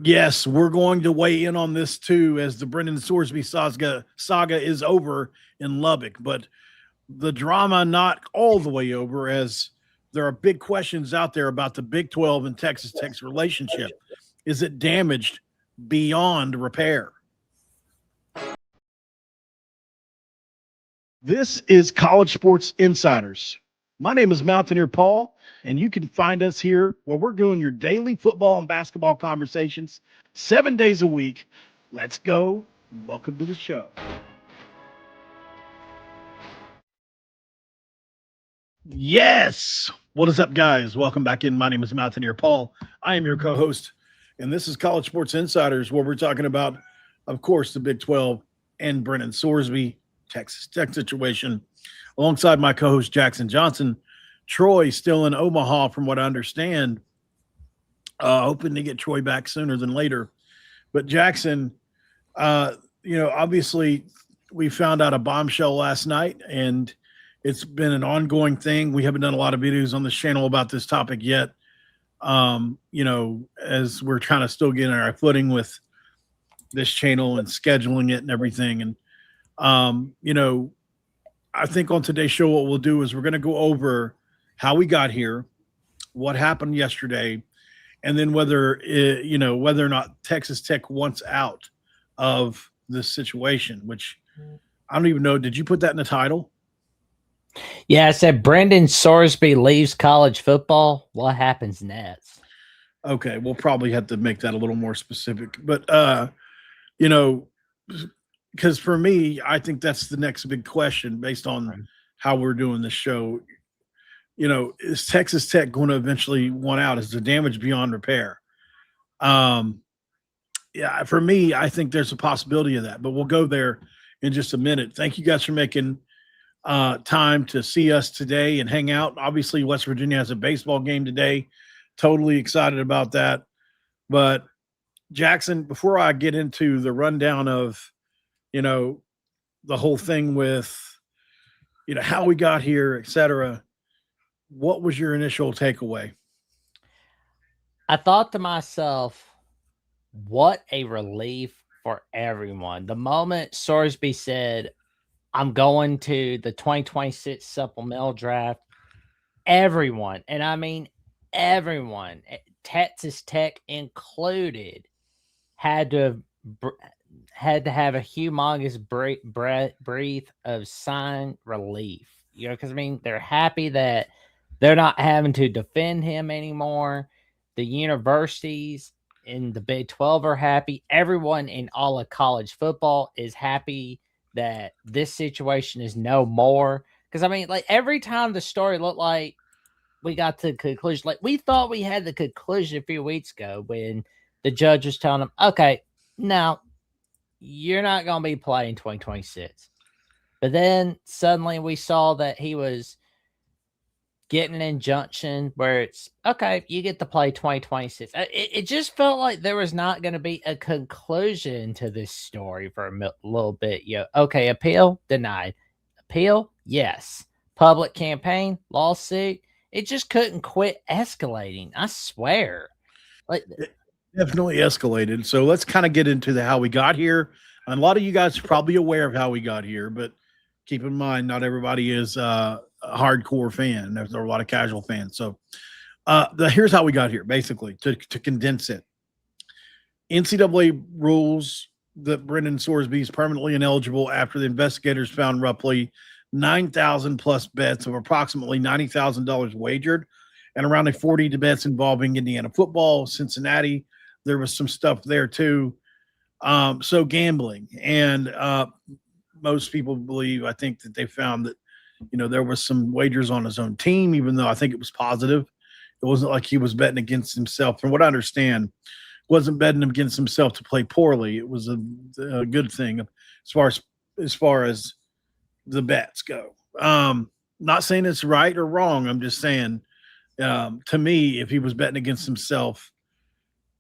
Yes, we're going to weigh in on this too as the Brendan Sorsby saga is over in Lubbock, but the drama not all the way over as there are big questions out there about the Big 12 and Texas Tech's relationship. Is it damaged beyond repair? This is College Sports Insiders. My name is Mountaineer Paul, and you can find us here where we're doing your daily football and basketball conversations 7 days a week. Let's go. Welcome to the show. Yes. What is up, guys? Welcome back in. My name is Mountaineer Paul. I am your co host, and this is College Sports Insiders, where we're talking about, of course, the Big 12 and Brendan Sorsby, Texas Tech situation, alongside my co host, Jackson Johnson. Troy still in Omaha, from what I understand. Hoping to get Troy back sooner than later. But Jackson, obviously we found out a bombshell last night, and it's been an ongoing thing. We haven't done a lot of videos on this channel about this topic yet. As we're kind of still getting our footing with this channel and scheduling it and everything. And, I think on today's show, what we'll do is we're going to go over how we got here, what happened yesterday, and then whether or not Texas Tech wants out of this situation, which I don't even know. Did you put that in the title? Yeah, I said Brendan Sorsby leaves college football. What happens next? Okay, we'll probably have to make that a little more specific. But, because for me, I think that's the next big question based on how we're doing this show. Is Texas Tech going to eventually want out? Is the damage beyond repair? Yeah, for me, I think there's a possibility of that, but we'll go there in just a minute. Thank you guys for making time to see us today and hang out. Obviously, West Virginia has a baseball game today. Totally excited about that. But Jackson, before I get into the rundown of, the whole thing with, how we got here, et cetera, what was your initial takeaway? I thought to myself, what a relief for everyone. The moment Sorsby said, I'm going to the 2026 Supplemental Draft, everyone, and I mean everyone, Texas Tech included, had to have a humongous breath of sign relief. Because they're happy that they're not having to defend him anymore. The universities in the Big 12 are happy. Everyone in all of college football is happy that this situation is no more. Because every time the story looked like we got to the conclusion, like we thought we had the conclusion a few weeks ago when the judge was telling them, okay, now you're not going to be playing 2026. But then suddenly we saw that he was getting an injunction where it's, okay, you get to play 2026. It just felt like there was not going to be a conclusion to this story for a little bit. Okay, appeal, denied. Appeal, yes. Public campaign, lawsuit. It just couldn't quit escalating. I swear. It definitely escalated. So let's kind of get into how we got here. And a lot of you guys are probably aware of how we got here, but keep in mind, not everybody is a hardcore fan. There's a lot of casual fans. So here's how we got here, basically, to condense it. NCAA rules that Brendan Sorsby is permanently ineligible after the investigators found roughly 9,000 plus bets of approximately $90,000 wagered and around 40 bets involving Indiana football, Cincinnati. There was some stuff there too. So gambling. And most people believe, I think, that they found that, there was some wagers on his own team, even though I think it was positive. It wasn't like he was betting against himself. From what I understand, wasn't betting against himself to play poorly. It was a good thing as far as the bets go. Not saying it's right or wrong. I'm just saying, to me, if he was betting against himself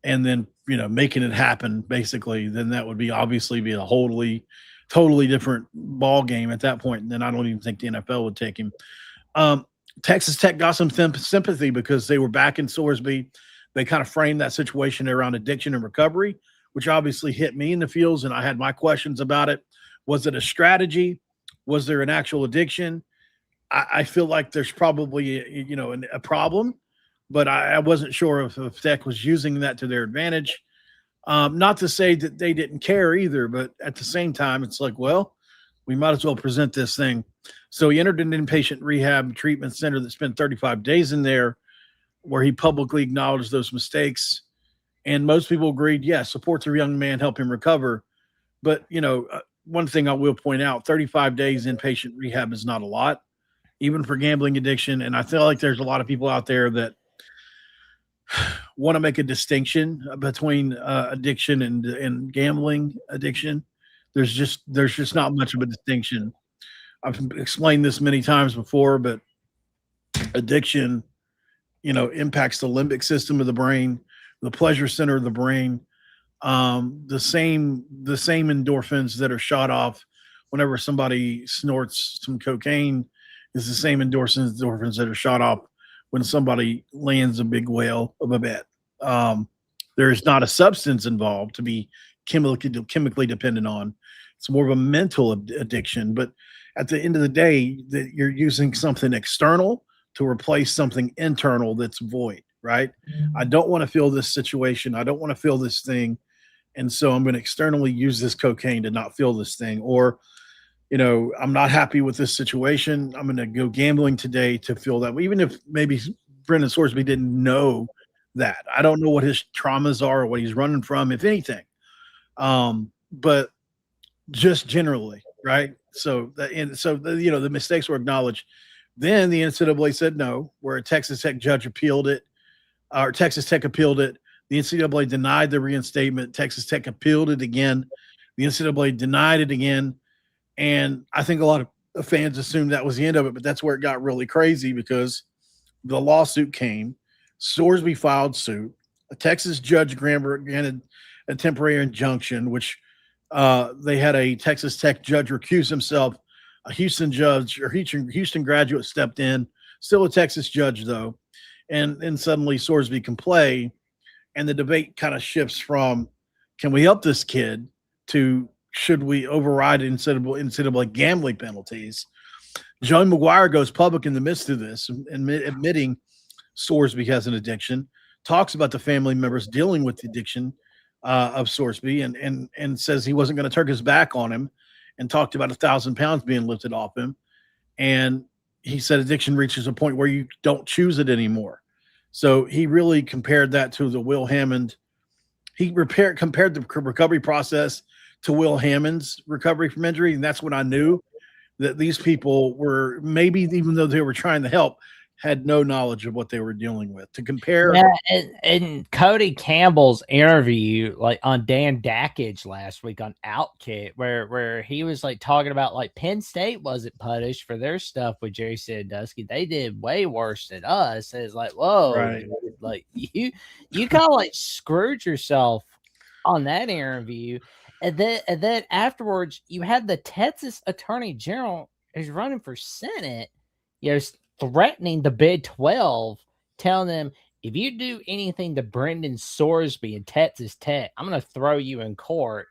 and then, making it happen, basically, then that would be obviously be a totally different ball game at that point. And then I don't even think the NFL would take him. Texas Tech got some sympathy because they were backing Sorsby. they kind of framed that situation around addiction and recovery, which obviously hit me in the feels, and I had my questions about it. Was it a strategy? Was there an actual addiction? I feel like there's probably a problem, but I wasn't sure if Tech was using that to their advantage. Not to say that they didn't care either, but at the same time, it's like, well, we might as well present this thing. So he entered an inpatient rehab treatment center that spent 35 days in there, where he publicly acknowledged those mistakes. And most people agreed, yes, support the young man, help him recover. But, one thing I will point out, 35 days inpatient rehab is not a lot, even for gambling addiction. And I feel like there's a lot of people out there that want to make a distinction between addiction and gambling addiction. There's just not much of a distinction. I've explained this many times before, but addiction, impacts the limbic system of the brain, the pleasure center of the brain. The same endorphins that are shot off whenever somebody snorts some cocaine is the same endorphins that are shot off when somebody lands a big whale of a bet. There is not a substance involved to be chemically dependent on. It's more of a mental addiction. But at the end of the day, that you're using something external to replace something internal that's void, right? I don't want to feel this situation. I don't want to feel this thing. And so I'm going to externally use this cocaine to not feel this thing. Or, I'm not happy with this situation. I'm going to go gambling today to feel that. Even if maybe Brendan Sorsby didn't know that. I don't know what his traumas are or what he's running from, if anything. But just generally, right? So the mistakes were acknowledged. Then the NCAA said no, where a Texas Tech judge appealed it, or Texas Tech appealed it. The NCAA denied the reinstatement. Texas Tech appealed it again. The NCAA denied it again. And I think a lot of fans assumed that was the end of it, but that's where it got really crazy, because the lawsuit came. Sorsby filed suit. A Texas judge granted a temporary injunction, which they had a Texas Tech judge recuse himself. A Houston judge or Houston graduate stepped in, still a Texas judge though. And then suddenly Sorsby can play. And the debate kind of shifts from, can we help this kid, to should we override instead of gambling penalties? Joe McGuire goes public in the midst of this, admitting Sorsby has an addiction, talks about the family members dealing with the addiction of Sorsby, and says he wasn't going to turn his back on him, and talked about 1,000 pounds being lifted off him. And he said addiction reaches a point where you don't choose it anymore. So he really compared that to the Will Hammond. He compared the recovery process to Will Hammond's recovery from injury. And that's when I knew that these people were, maybe even though they were trying to help, had no knowledge of what they were dealing with. To compare, and Cody Campbell's interview, like on Dan Dakich last week on Outkick, where he was like talking about like Penn State wasn't punished for their stuff with Jerry Sandusky. They did way worse than us. It's like, whoa, right. dude, like you kind of like screwed yourself on that interview. And then afterwards, you had the Texas Attorney General who's running for Senate, threatening the Big 12, telling them, if you do anything to Brendan Sorsby and Texas Tech, I'm going to throw you in court.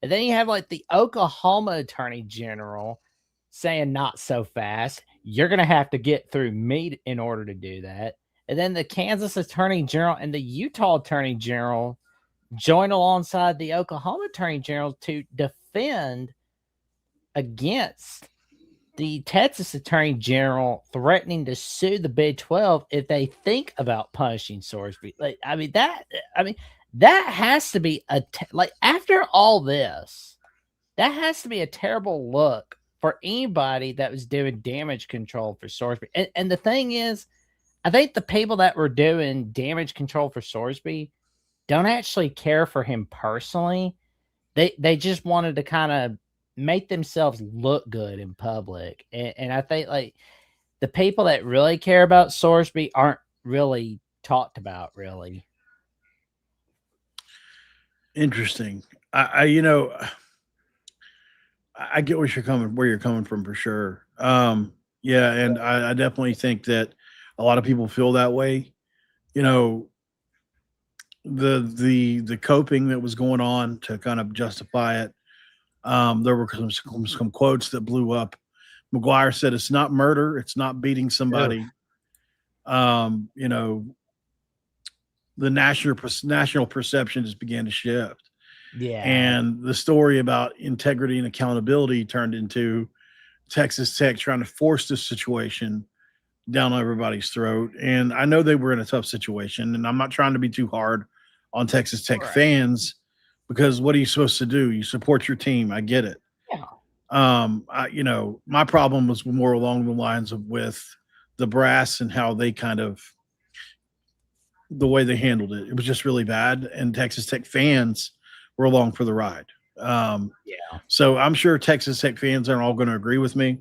And then you have like the Oklahoma Attorney General saying, not so fast. You're going to have to get through me in order to do that. And then the Kansas Attorney General and the Utah Attorney General join alongside the Oklahoma Attorney General to defend against the Texas Attorney General threatening to sue the Big 12 if they think about punishing Sorsby. That has to be after all this, that has to be a terrible look for anybody that was doing damage control for Sorsby. And the thing is, I think the people that were doing damage control for Sorsby don't actually care for him personally. They just wanted to kind of make themselves look good in public. And I think like the people that really care about Sorsby aren't really talked about, really. Interesting. I get where you're coming from for sure. Yeah, and I definitely think that a lot of people feel that way. the coping that was going on to kind of justify it. There were some quotes that blew up. McGuire said, "It's not murder. It's not beating somebody." You know, the national perception just began to shift. Yeah. And the story about integrity and accountability turned into Texas Tech trying to force this situation down everybody's throat. And I know they were in a tough situation, and I'm not trying to be too hard on Texas Tech fans, because what are you supposed to do? You support your team. I get it. Yeah. You know, my problem was more along the lines of with the brass and how they kind of, the way they handled it. It was just really bad. And Texas Tech fans were along for the ride. Yeah. So I'm sure Texas Tech fans aren't all going to agree with me,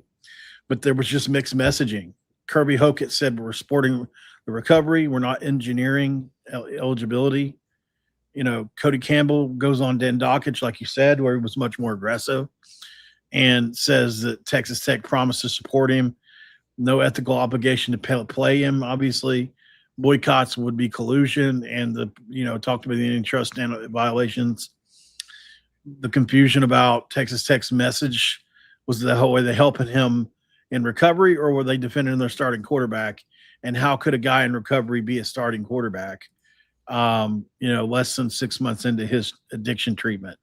but there was just mixed messaging. Kirby Hockett said, we're supporting the recovery. We're not engineering eligibility. You know, Cody Campbell goes on Dan Dockage, like you said, where he was much more aggressive, and says that Texas Tech promised to support him. No ethical obligation to play him. Obviously, boycotts would be collusion, and talked about the antitrust violations. The confusion about Texas Tech's message was the whole way they helping him in recovery, or were they defending their starting quarterback? And how could a guy in recovery be a starting quarterback? Less than 6 months into his addiction treatment.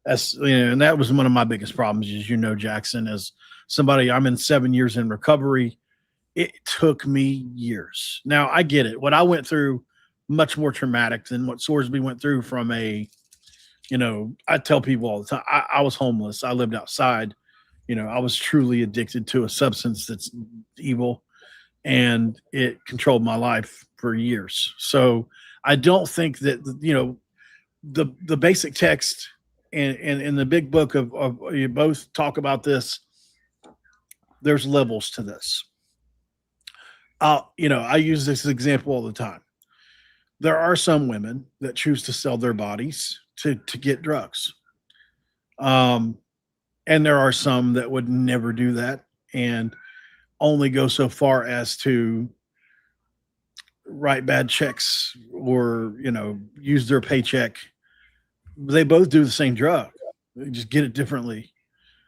And that was one of my biggest problems, as Jackson, as somebody, I'm in 7 years in recovery. It took me years. Now I get it. What I went through, much more traumatic than what Sorsby went through from I tell people all the time, I was homeless. I lived outside. I was truly addicted to a substance that's evil, and it controlled my life for years. So I don't think that, the basic text and the big book of you both talk about this. There's levels to this. I use this example all the time. There are some women that choose to sell their bodies to get drugs. And there are some that would never do that and only go so far as to write bad checks or, use their paycheck. They both do the same drug. They just get it differently.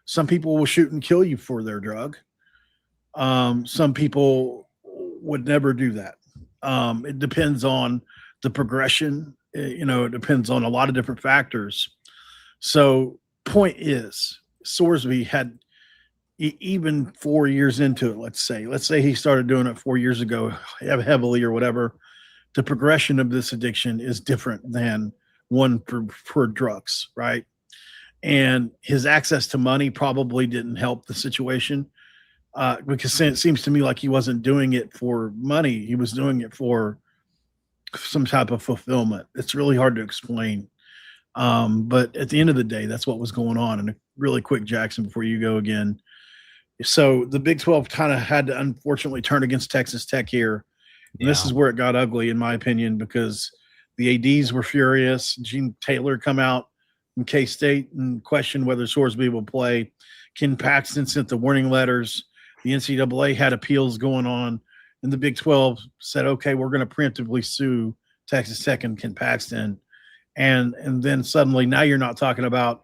Some people will shoot and kill you for their drug. Some people would never do that. It depends on the progression. It depends on a lot of different factors. So point is, Sorsby had, even 4 years into it, let's say he started doing it 4 years ago, heavily or whatever, the progression of this addiction is different than one for drugs, right? And his access to money probably didn't help the situation, because it seems to me like he wasn't doing it for money. He was doing it for some type of fulfillment. It's really hard to explain. But at the end of the day, that's what was going on. And a really quick, Jackson, before you go again. So the Big 12 kind of had to unfortunately turn against Texas Tech here. And this is where it got ugly, in my opinion, because the ADs were furious. Gene Taylor come out from K-State and question whether Sorsby will play. Ken Paxton sent the warning letters. The NCAA had appeals going on. And the Big 12 said, okay, we're going to preemptively sue Texas Tech and Ken Paxton. And then suddenly now you're not talking about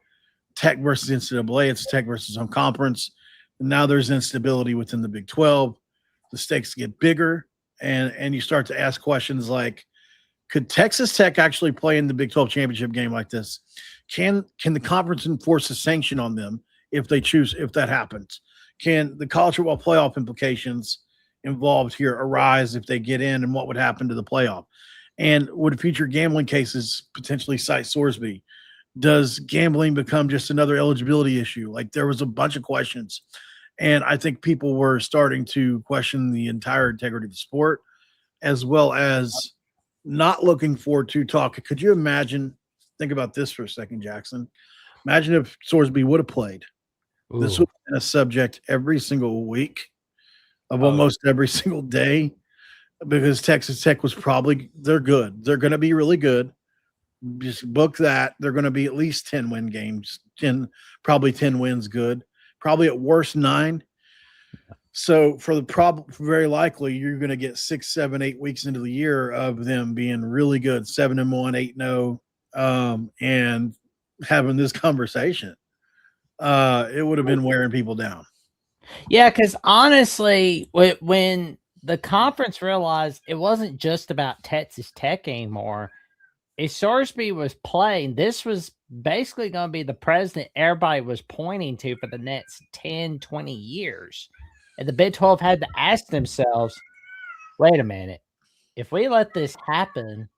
Tech versus NCAA. It's Tech versus home conference. And now there's instability within the Big 12. The stakes get bigger, and you start to ask questions like, could Texas Tech actually play in the Big 12 championship game like this? Can the conference enforce a sanction on them if they choose, if that happens? Can the college football playoff implications involved here arise if they get in, and what would happen to the playoff? And would future gambling cases potentially cite Sorsby? Does gambling become just another eligibility issue? Like, there was a bunch of questions. And I think people were starting to question the entire integrity of the sport, as well as not looking forward to talk. Could you imagine, think about this for a second, Jackson. Imagine if Sorsby would have played. Ooh. This would have been a subject every single week of almost every single day, because Texas Tech was probably, they're good. They're going to be really good. Just book that. They're going to be at least 10 win games, probably 10 wins good, probably at worst 9. So for the problem, very likely you're going to get 6, 7, 8 weeks into the year of them being really good, 7-1, 8-0, and having this conversation. It would have been wearing people down. Yeah, because honestly, when the conference realized it wasn't just about Texas Tech anymore, if Sorsby was playing, this was basically going to be the president everybody was pointing to for the next 10, 20 years. And the Big 12 had to ask themselves, wait a minute, if we let this happen,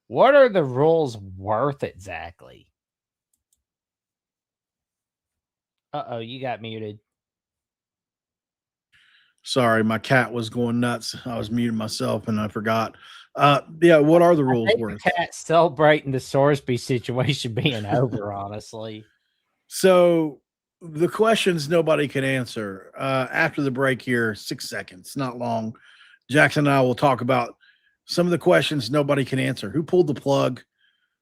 what are the rules worth exactly? Uh-oh, you got muted. Sorry, my cat was going nuts. I was muting myself and I forgot. Yeah, what are the rules worth? The cat's celebrating the Sorsby situation being over, honestly. So the questions nobody can answer. After the break here, 6 seconds, not long. Jackson and I will talk about some of the questions nobody can answer. Who pulled the plug?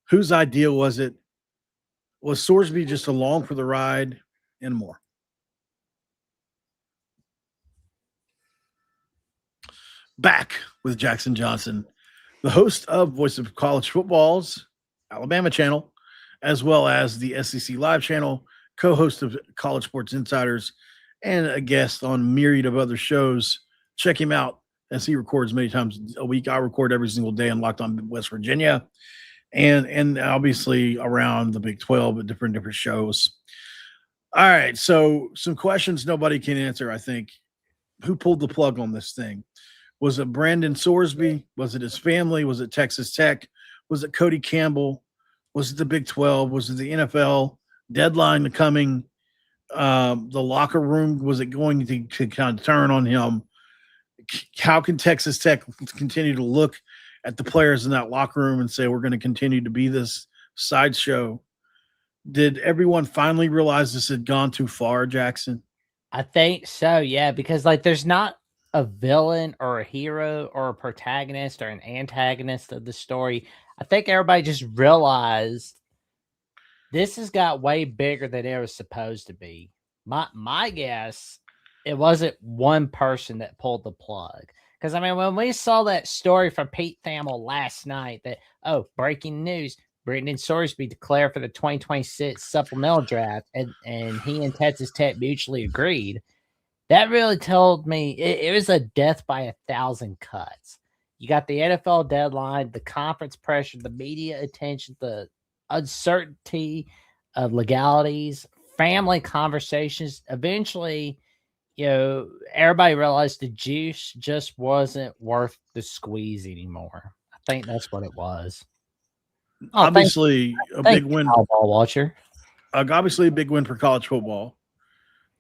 Whose idea was it? Was Sorsby just along for the ride? And more. Back with Jackson Johnson, the host of Voice of College Football's Alabama channel, as well as the SEC Live channel, co-host of College Sports Insiders, and a guest on myriad of other shows. Check him out as he records many times a week. I record every single day on Locked On West Virginia, and obviously around the Big 12 at different shows. All right, so some questions nobody can answer, I think. Who pulled the plug on this thing? Was it Brendan Sorsby? Was it his family? Was it Texas Tech? Was it Cody Campbell? Was it the Big 12? Was it the NFL? Deadline coming? The locker room? Was it going to kind of turn on him? How can Texas Tech continue to look at the players in that locker room and say, we're going to continue to be this sideshow? Did everyone finally realize this had gone too far, Jackson? I think so, yeah, because like there's not a villain or a hero or a protagonist or an antagonist of the story. I think everybody just realized this has got way bigger than it was supposed to be. My guess, it wasn't one person that pulled the plug. Because I mean, when we saw that story from Pete Thamel last night that, oh, breaking news, Brendan Sorsby declared for the 2026 Supplemental Draft, and he and Texas Tech mutually agreed. That really told me it was a death by 1,000 cuts. You got the NFL deadline, the conference pressure, the media attention, the uncertainty of legalities, family conversations. Eventually, everybody realized the juice just wasn't worth the squeeze anymore. I think that's what it was. Obviously, a big win. Ball watcher. Obviously, a big win for college football.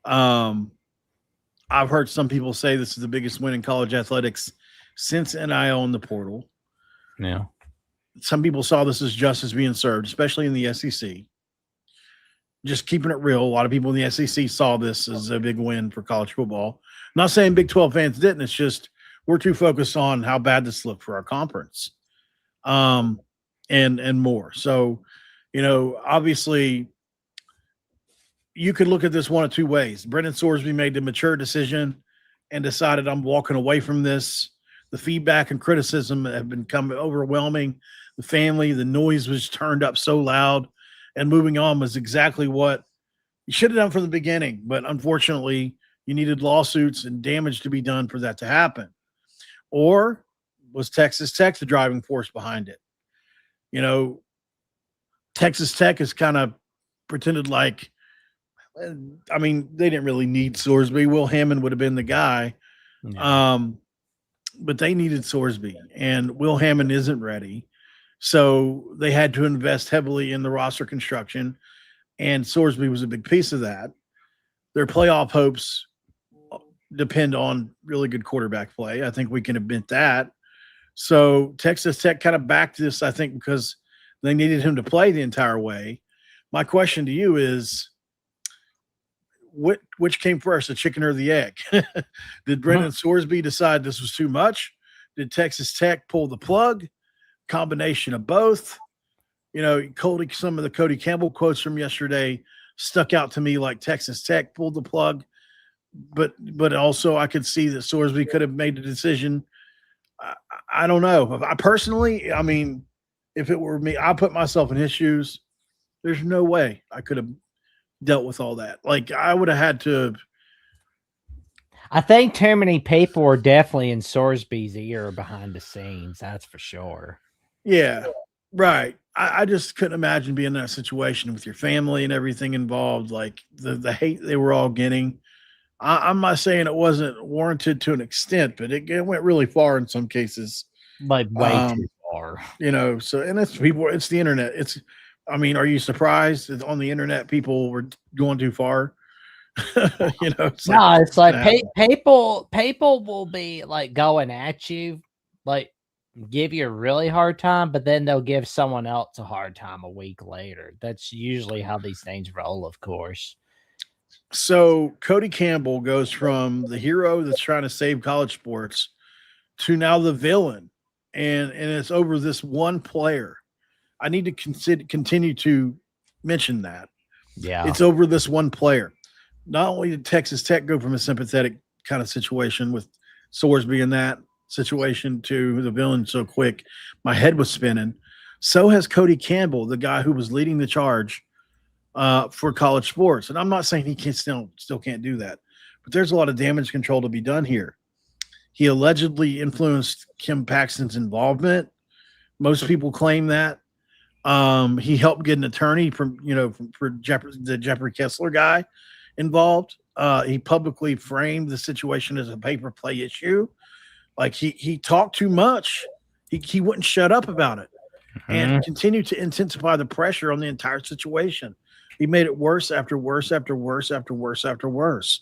I've heard some people say this is the biggest win in college athletics since NIL in the portal. Yeah. Some people saw this as justice being served, especially in the SEC. Just keeping it real, a lot of people in the SEC saw this as a big win for college football. I'm not saying Big 12 fans didn't. It's just we're too focused on how bad this looked for our conference, and more. So, obviously, you could look at this one of two ways. Brendan Sorsby made the mature decision and decided, I'm walking away from this. The feedback and criticism have become overwhelming. The family, the noise was turned up so loud, and moving on was exactly what you should have done from the beginning. But unfortunately, you needed lawsuits and damage to be done for that to happen. Or was Texas Tech the driving force behind it? Texas Tech has kind of pretended like, I mean, they didn't really need Sorsby. Will Hammond would have been the guy. Yeah. But they needed Sorsby, and Will Hammond isn't ready. So they had to invest heavily in the roster construction, and Sorsby was a big piece of that. Their playoff hopes depend on really good quarterback play. I think we can admit that. So Texas Tech kind of backed this, I think, because they needed him to play the entire way. My question to you is, which came first, the chicken or the egg? Did Brendan Sorsby decide this was too much? Did Texas Tech pull the plug? Combination of both. Some of the Cody Campbell quotes from yesterday stuck out to me, like Texas Tech pulled the plug. but also I could see that Sorsby could have made the decision. I, I don't know. I personally, I mean, if it were me, I put myself in his shoes. There's no way I could have dealt with all that. Like I would have had to. I think too many people were definitely in Sorsby's ear behind the scenes. That's for sure. Yeah, right. I just couldn't imagine being in that situation with your family and everything involved. Like the hate they were all getting. I'm not saying it wasn't warranted to an extent, but it went really far in some cases. Like way too far. So and it's people, it's the internet. I mean, are you surprised that on the internet people were going too far? It's no, like it's like people will be like going at you, like give you a really hard time, but then they'll give someone else a hard time a week later. That's usually how these things roll, of course. So Cody Campbell goes from the hero that's trying to save college sports to now the villain, and it's over this one player. I need to continue to mention that. Yeah, It's over this one player. Not only did Texas Tech go from a sympathetic kind of situation with Sorsby in that situation to the villain so quick, my head was spinning. So has Cody Campbell, the guy who was leading the charge for college sports. And I'm not saying he can still can't do that, but there's a lot of damage control to be done here. He allegedly influenced Kim Paxton's involvement. Most people claim that. He helped get an attorney for the Jeffrey Kessler guy involved. He publicly framed the situation as a paper play issue. Like he talked too much. He wouldn't shut up about it and continued to intensify the pressure on the entire situation. He made it worse after worse after worse after worse after worse.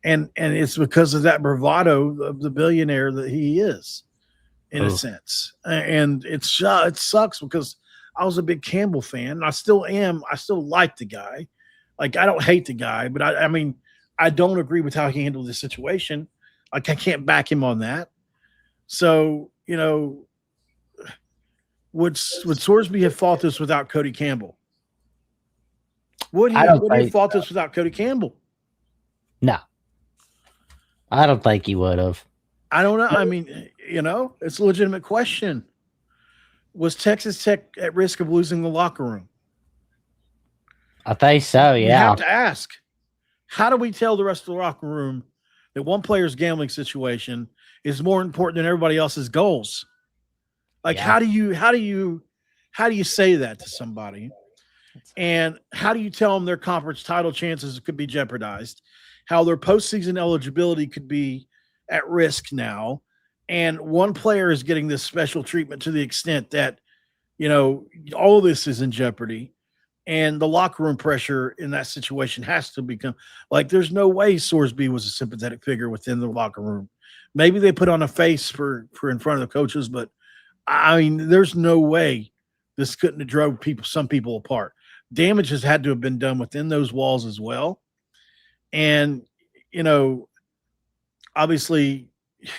And it's because of that bravado of the billionaire that he is, in a sense. And it sucks because I was a big Campbell fan. And I still am. I still like the guy. Like, I don't hate the guy, but I mean, I don't agree with how he handled the situation. Like, I can't back him on that. So, would Sorsby have fought this without Cody Campbell? Would he have fought this without Cody Campbell? No. I don't think he would have. I don't know. I mean, it's a legitimate question. Was Texas Tech at risk of losing the locker room? I think so, yeah. You have to ask, how do we tell the rest of the locker room that one player's gambling situation is more important than everybody else's goals? Like, how do you say that to somebody? And how do you tell them their conference title chances could be jeopardized? How their postseason eligibility could be at risk now? And one player is getting this special treatment to the extent that, all this is in jeopardy. And the locker room pressure in that situation has to become like, there's no way Sorsby was a sympathetic figure within the locker room. Maybe they put on a face for in front of the coaches, but I mean, there's no way this couldn't have drove some people apart. Damage has had to have been done within those walls as well. And, obviously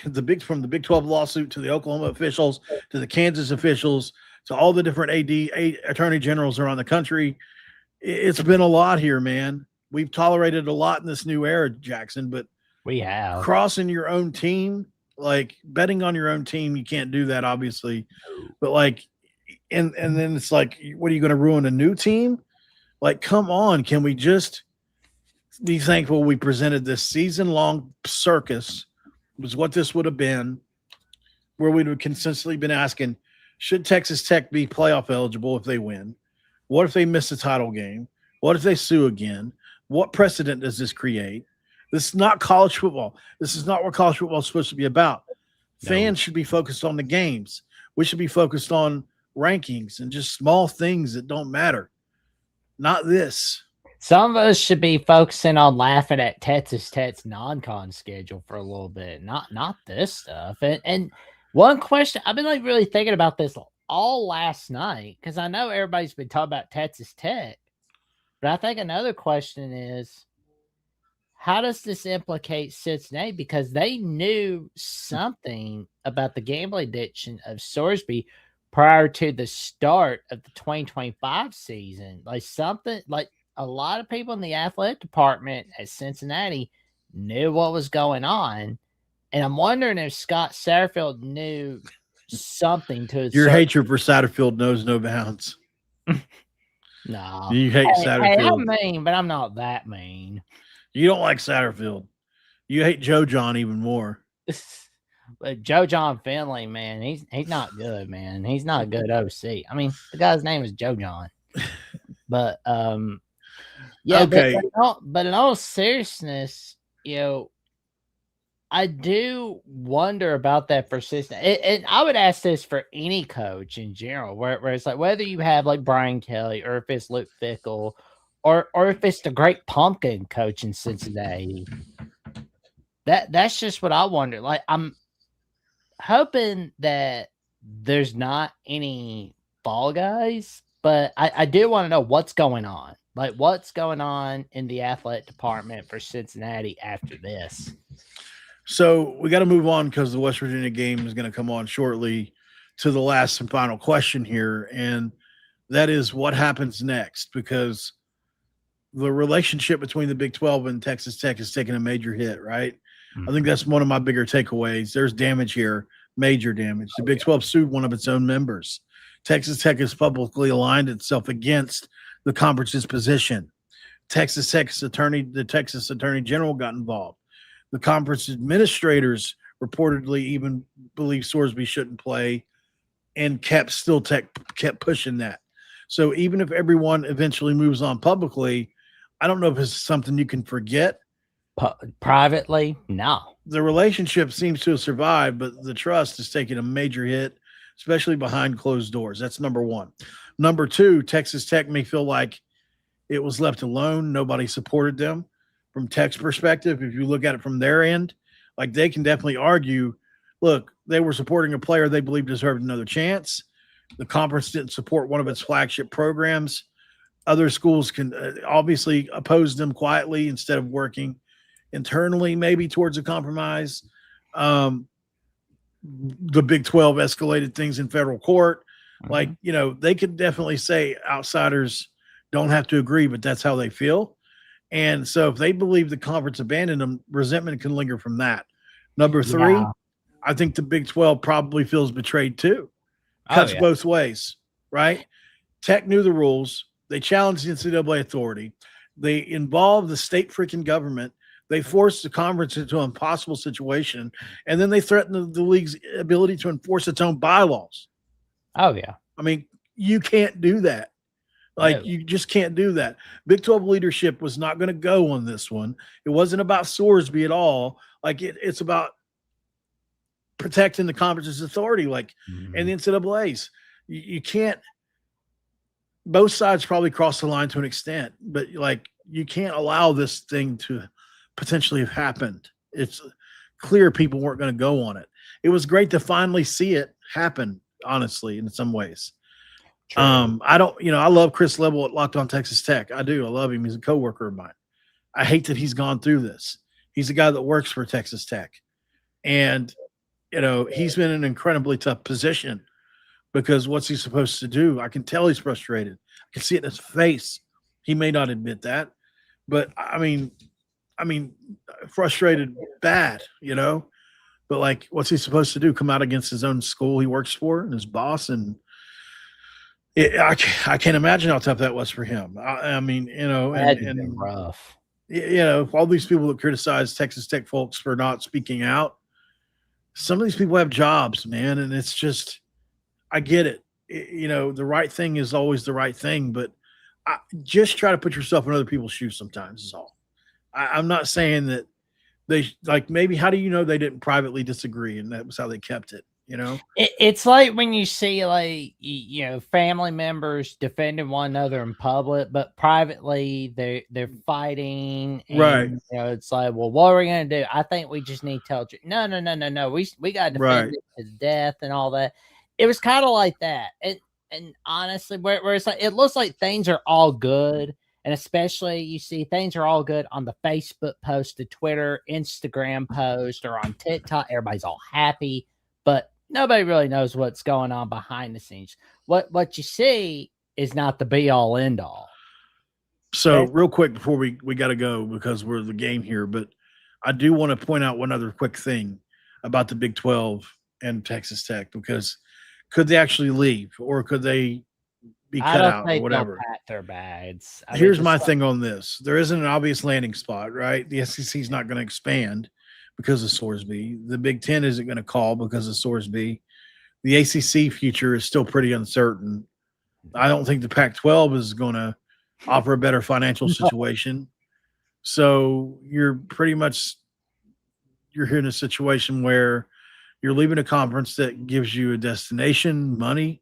from the Big 12 lawsuit to the Oklahoma officials, to the Kansas officials, to all the different attorney generals around the country. It's been a lot here, man. We've tolerated a lot in this new era, Jackson, but we have crossing your own team, like betting on your own team. You can't do that, obviously, but like, and then it's like, what are you going to ruin a new team? Like, come on. Can we just be thankful we presented this season-long circus was what this would have been, where we would have consistently been asking, should Texas Tech be playoff eligible if they win? What if they miss the title game? What if they sue again? What precedent does this create? This is not college football. This is not what college football is supposed to be about. No. Fans should be focused on the games. We should be focused on rankings and just small things that don't matter. Not this. Some of us should be focusing on laughing at Texas Tech's non-con schedule for a little bit, not this stuff. And one question, I've been like really thinking about this all last night because I know everybody's been talking about Texas Tech, but I think another question is, how does this implicate Cincinnati? Because they knew something about the gambling addiction of Sorsby prior to the start of the 2025 season. Like something like a lot of people in the athletic department at Cincinnati knew what was going on. And I'm wondering if Scott Satterfield knew something to Your hatred for Satterfield knows no bounds. No. You hate Hey, Satterfield. I'm mean, but I'm not that mean. You don't like Satterfield. You hate Joe John even more. But Joe John Finley, man, he's not good, man. He's not a good OC. I mean, the guy's name is Joe John. But yeah, okay. But in all seriousness, I do wonder about that persistence. And I would ask this for any coach in general, where it's like whether you have like Brian Kelly or if it's Luke Fickell or if it's the great pumpkin coach in Cincinnati. That's just what I wonder. Like, I'm hoping that there's not any fall guys, but I do want to know what's going on. Like, what's going on in the athletic department for Cincinnati after this? So we got to move on because the West Virginia game is going to come on shortly to the last and final question here. And that is what happens next, because the relationship between the Big 12 and Texas Tech has taken a major hit, right? Mm-hmm. I think that's one of my bigger takeaways. There's damage here, major damage. The Big 12 sued one of its own members. Texas Tech has publicly aligned itself against the conference's position. The Texas Attorney General got involved. The conference administrators reportedly even believe Sorsby shouldn't play and kept pushing that. So even if everyone eventually moves on publicly, I don't know if it's something you can forget. Privately, no. The relationship seems to have survived, but the trust has taken a major hit, especially behind closed doors. That's number one. Number two, Texas Tech may feel like it was left alone. Nobody supported them. From Tech's perspective, if you look at it from their end, like they can definitely argue, look, they were supporting a player they believed deserved another chance. The conference didn't support one of its flagship programs. Other schools can obviously oppose them quietly instead of working internally, maybe towards a compromise. The Big 12 escalated things in federal court. Mm-hmm. Like, they could definitely say outsiders don't have to agree, but that's how they feel. And so if they believe the conference abandoned them, resentment can linger from that. Number three, I think the Big 12 probably feels betrayed too. Cuts both ways, right? Tech knew the rules. They challenged the NCAA authority. They involved the state freaking government. They forced the conference into an impossible situation. And then they threatened the league's ability to enforce its own bylaws. Oh, yeah. I mean, you can't do that. Like, you just can't do that. Big 12 leadership was not going to go on this one. It wasn't about Sorsby at all. Like, it's about protecting the conference's authority, and the NCAA's. You can't – both sides probably cross the line to an extent, but, you can't allow this thing to potentially have happened. It's clear people weren't going to go on it. It was great to finally see it happen, honestly, in some ways. True. I love Chris Level at Locked On Texas Tech. I do. I love him. He's a coworker of mine. I hate that he's gone through this. He's a guy that works for Texas Tech. And, he's been in an incredibly tough position because what's he supposed to do? I can tell he's frustrated. I can see it in his face. He may not admit that, but I mean, frustrated bad, but what's he supposed to do? Come out against his own school he works for and his boss? And I can't imagine how tough that was for him. And rough. All these people that criticize Texas Tech folks for not speaking out, some of these people have jobs, man, and it's just, I get it. The right thing is always the right thing, but just try to put yourself in other people's shoes sometimes is all. I'm not saying that they maybe how do you know they didn't privately disagree and that was how they kept it? It's like when you see family members defending one another in public, but privately they're fighting. And, right. It's like, well, what are we going to do? I think we just need to tell you. No. We got to defend it to death and all that. It was kind of like that. And honestly, where it's like, it looks like things are all good. And especially you see things are all good on the Facebook post, the Twitter, Instagram post, or on TikTok. Everybody's all happy, but nobody really knows what's going on behind the scenes. What you see is not the be all end all. So real quick before we got to go because we're the game here, but I do want to point out one other quick thing about the Big 12 and Texas Tech, because could they actually leave, or could they be I cut don't out or think they'll whatever? pack their bags. I mean, Here's just my thing on this. There isn't an obvious landing spot, right? The SEC is not going to expand because of Sorsby. The Big Ten isn't going to call because of Sorsby. The ACC future is still pretty uncertain. I don't think the Pac 12 is going to offer a better financial situation. So you're pretty much you're here in a situation where you're leaving a conference that gives you a destination, money,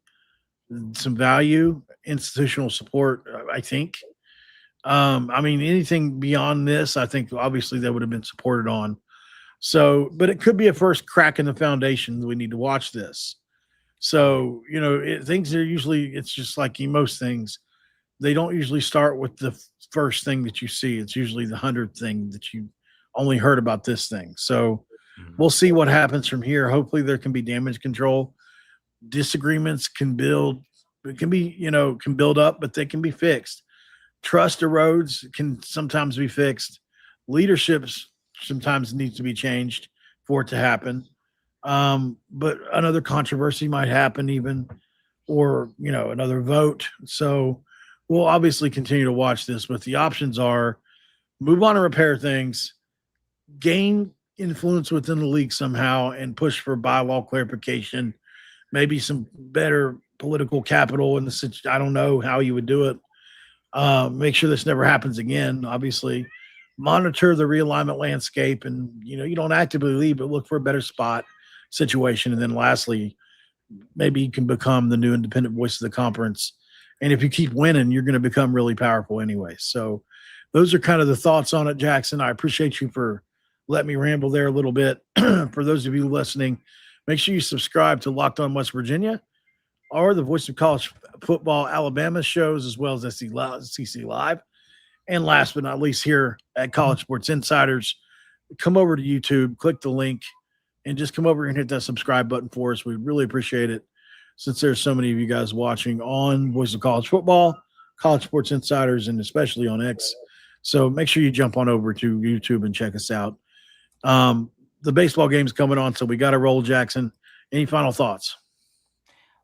some value, institutional support, I think. I mean, anything beyond this, I think obviously that would have been supported on. So, but it could be a first crack in the foundation. We need to watch this. So, things are usually, it's just like most things, they don't usually start with the first thing that you see. It's usually the 100th thing that you only heard about this thing. So we'll see what happens from here. Hopefully there can be damage control. Disagreements can build, it can be, can build up, but they can be fixed. Trust erodes, can sometimes be fixed. Leaderships sometimes needs to be changed for it to happen. But another controversy might happen even, or, another vote. So we'll obviously continue to watch this, but the options are move on and repair things, gain influence within the league somehow, and push for bylaw clarification, maybe some better political capital in the situation. I don't know how you would do it. Make sure this never happens again. Obviously, monitor the realignment landscape, and you don't actively leave, but look for a better spot situation. And then lastly, maybe you can become the new independent voice of the conference. And if you keep winning, you're going to become really powerful anyway. So those are kind of the thoughts on it, Jackson. I appreciate you for letting me ramble there a little bit. For those of you listening, make sure you subscribe to Locked On West Virginia or the Voice of College Football Alabama shows, as well as SEC Live. And last but not least, here at College Sports Insiders, come over to YouTube, click the link, and just come over and hit that subscribe button for us. We really appreciate it, since there's so many of you guys watching on Voice of College Football, College Sports Insiders, and especially on X. So make sure you jump on over to YouTube and check us out. The baseball game's coming on, so we got to roll, Jackson. Any final thoughts?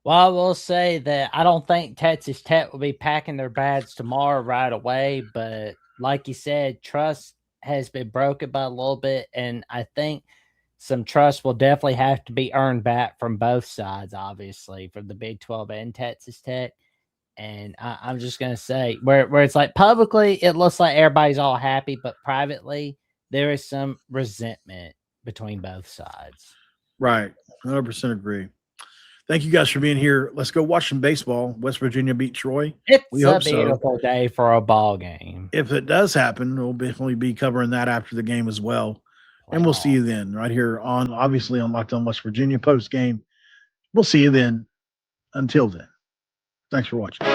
Well, I will say that I don't think Texas Tech will be packing their bags tomorrow right away, but like you said, trust has been broken by a little bit, and I think some trust will definitely have to be earned back from both sides, obviously, from the Big 12 and Texas Tech. And I'm just going to say, where it's like publicly, it looks like everybody's all happy, but privately, there is some resentment between both sides. Right. 100% agree. Thank you guys for being here. Let's go watch some baseball. West Virginia beat Troy. It's a beautiful day for a ball game. If it does happen, we'll definitely be covering that after the game as well. And we'll see you then right here on, obviously, on Locked On West Virginia post game. We'll see you then. Until then, thanks for watching.